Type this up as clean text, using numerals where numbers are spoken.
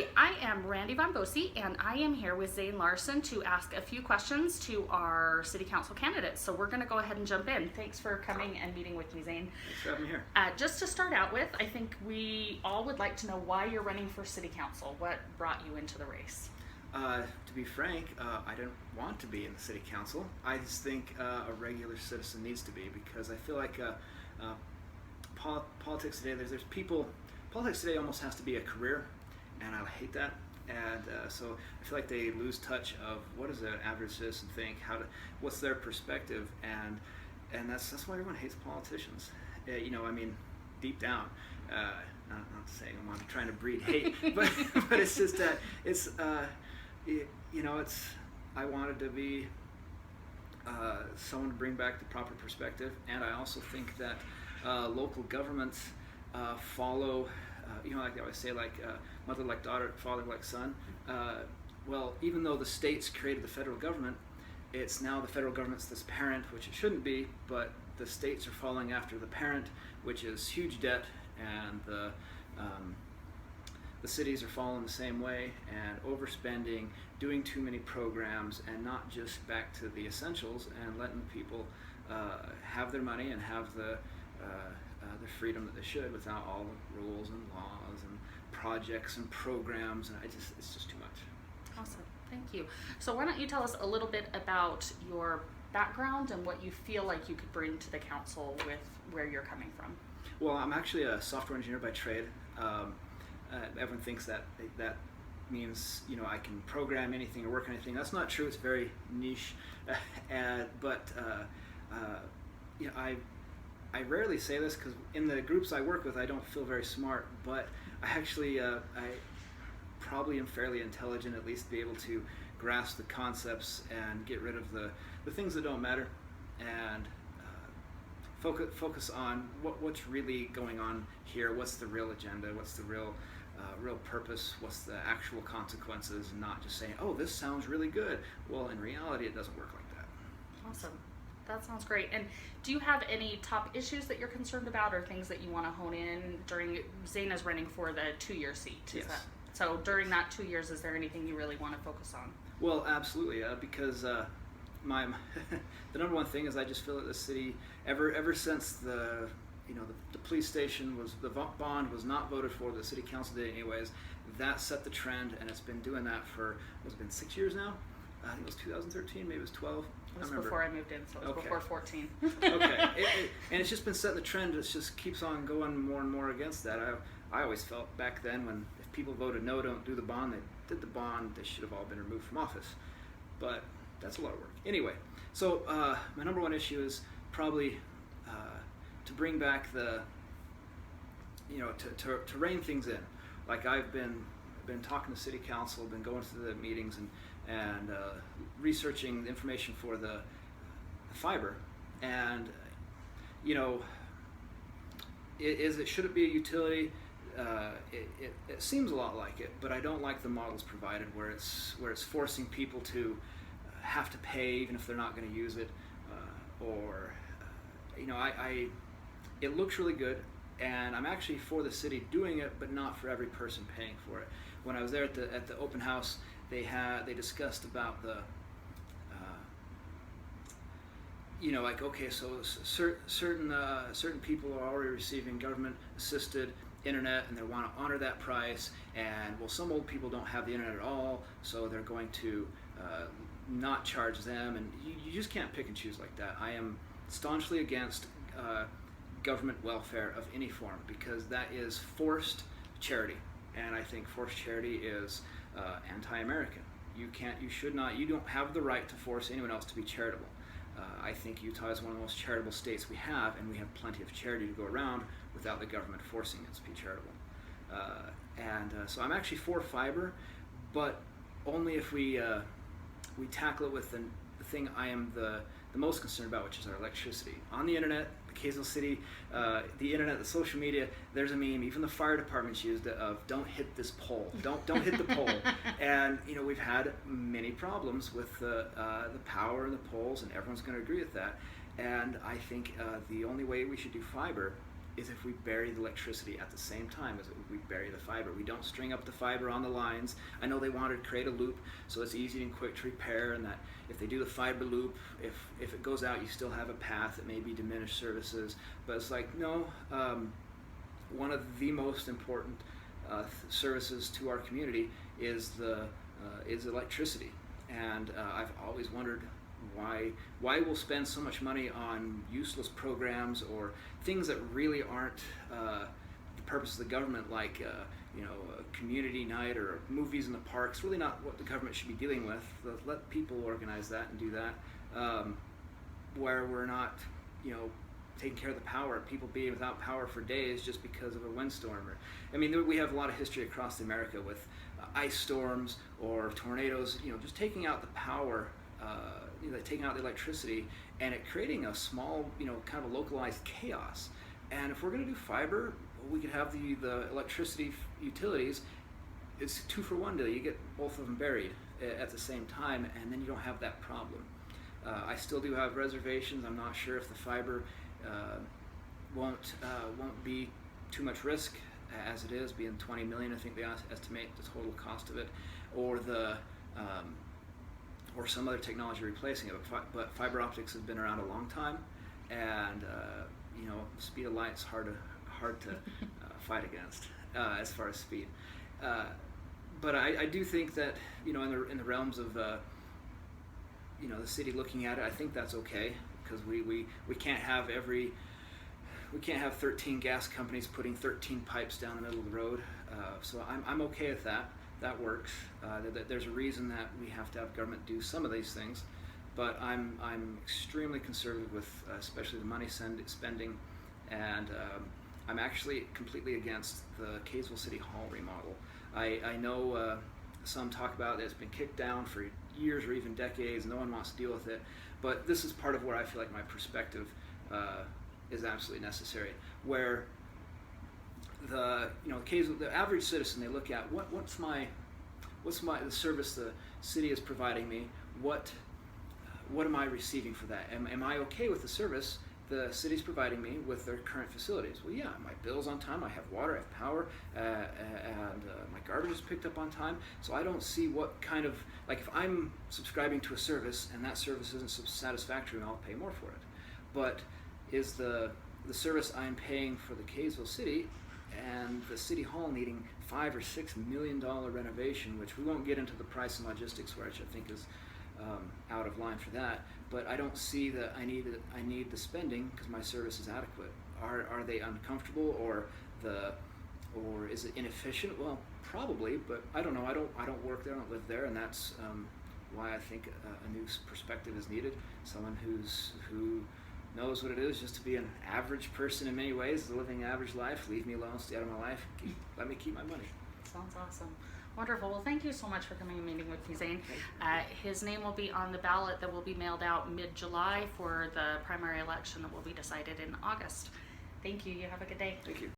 Hi, I am Randy Von Bosse, and I am here with Zane Larsen to ask a few questions to our City Council candidates. So we're going to go ahead and jump in. Thanks for coming and meeting with me, Zane. Thanks for having me here. Just to start out with, I think we all would like to know why you're running for City Council. What brought you into the race? To be frank, I didn't want to be in the City Council. I just think a regular citizen needs to be, because I feel like politics today, politics today almost has to be a career, and I hate that. And so I feel like they lose touch of what does an average citizen think, what's their perspective, and that's why everyone hates politicians. Deep down, not saying I'm trying to breed hate, but it's just that I wanted to be someone to bring back the proper perspective, and I also think that local governments follow. Like they always say, mother like daughter, father like son. Well, even though the states created the federal government, it's now the federal government's this parent, which it shouldn't be, but the states are following after the parent, which is huge debt, and the cities are following the same way, and overspending, doing too many programs, and not just back to the essentials and letting people have their money and have the freedom that they should, without all the rules and laws and projects and programs, and it's just too much. Awesome, thank you. So why don't you tell us a little bit about your background and what you feel like you could bring to the council with where you're coming from? Well, I'm actually a software engineer by trade. Everyone thinks that means I can program anything or work on anything. That's not true. It's very niche, I rarely say this because in the groups I work with, I don't feel very smart, but I probably am fairly intelligent, at least be able to grasp the concepts and get rid of the things that don't matter, and focus on what's really going on here, what's the real agenda, what's the real purpose, what's the actual consequences, and not just saying, oh, this sounds really good. Well, in reality, it doesn't work like that. Awesome. That sounds great. And do you have any top issues that you're concerned about, or things that you want to hone in during? Zane is running for the 2-year seat. Yes. So during that 2 years, is there anything you really want to focus on? Well, absolutely, because the number one thing is I just feel that the city, ever since the police station the bond was not voted for, the city council did it anyways, that set the trend, and it's been doing that for, it's been 6 years now. I think it was 2013, maybe it was 12. It was before I moved in, so it was Okay. before 14. Okay, and it's just been setting the trend. It just keeps on going more and more against that. I always felt back then, when if people voted no, don't do the bond, they did the bond, they should have all been removed from office. But that's a lot of work. Anyway, so my number one issue is probably to bring back to rein things in. Like I've been talking to city council, been going to the meetings and researching the information for the fiber, and should it be a utility? It seems a lot like it, but I don't like the models provided where it's forcing people to have to pay even if they're not going to use it, it looks really good, and I'm actually for the city doing it, but not for every person paying for it. When I was there at the open house, they discussed about the certain people are already receiving government assisted internet, and they want to honor that price, and some old people don't have the internet at all, so they're going to not charge them, and you just can't pick and choose like that. I am staunchly against government welfare of any form, because that is forced charity, and I think forced charity is anti-American. You don't have the right to force anyone else to be charitable. I think Utah is one of the most charitable states we have, and we have plenty of charity to go around without the government forcing us to be charitable. So I'm actually for fiber, but only if we tackle it with the thing I am the most concerned about, which is our electricity. On the internet, the Kaysville City, the internet, the social media, there's a meme, even the fire departments used it, of don't hit this pole, don't hit the pole. And we've had many problems with the power and the poles, and everyone's going to agree with that. And I think the only way we should do fiber is if we bury the electricity at the same time as we bury the fiber. We don't string up the fiber on the lines. I know they wanted to create a loop so it's easy and quick to repair, and that if they do the fiber loop, if it goes out, you still have a path that may be diminished services. But it's like, no, one of the most important services to our community is electricity. And I've always wondered why we'll spend so much money on useless programs or things that really aren't the purpose of the government, like a community night or movies in the parks. Really not what the government should be dealing with. Let people organize that and do that, where we're not taking care of the power, people being without power for days just because of a windstorm. We have a lot of history across America with ice storms or tornadoes, just taking out the power, taking out the electricity, and it creating a small, kind of a localized chaos. And if we're going to do fiber, we could have the electricity utilities. It's 2-for-1 deal. You get both of them buried at the same time, and then you don't have that problem. I still do have reservations. I'm not sure if the fiber won't be too much risk as it is, being $20 million. I think they estimate the total cost of it, or or some other technology replacing it. But fiber optics has been around a long time, and the speed of light's hard to fight against as far as speed. But I do think that in the realms of the city looking at it, I think that's okay, because we can't have 13 gas companies putting 13 pipes down the middle of the road. So I'm okay with that. That works. There's a reason that we have to have government do some of these things, but I'm extremely conservative with especially the money spending, and I'm actually completely against the Kaysville City Hall remodel. I know some talk about it. It's been kicked down for years or even decades. No one wants to deal with it, but this is part of where I feel like my perspective is absolutely necessary. Where the average citizen, they look at what's the service the city is providing me. What am I receiving for that? Am I okay with the service the city's providing me with their current facilities? Well, yeah, my bill's on time, I have water, I have power, and my garbage is picked up on time. So I don't see what kind of, if I'm subscribing to a service and that service isn't satisfactory, I'll pay more for it. But is the service I'm paying for the Kaysville City and the City Hall needing $5 or $6 million renovation, which we won't get into the price and logistics, which I think is out of line for that, but I don't see that I need the spending because my service is adequate. Are they uncomfortable, or is it inefficient? Well, probably, but I don't know. I don't work there, I don't live there, and that's why I think a new perspective is needed. Someone who knows what it is just to be an average person in many ways, living an average life. Leave me alone, stay out of my life, let me keep my money. Sounds awesome. Wonderful. Well, thank you so much for coming and meeting with me, Zane. His name will be on the ballot that will be mailed out mid-July for the primary election that will be decided in August. Thank you. You have a good day. Thank you.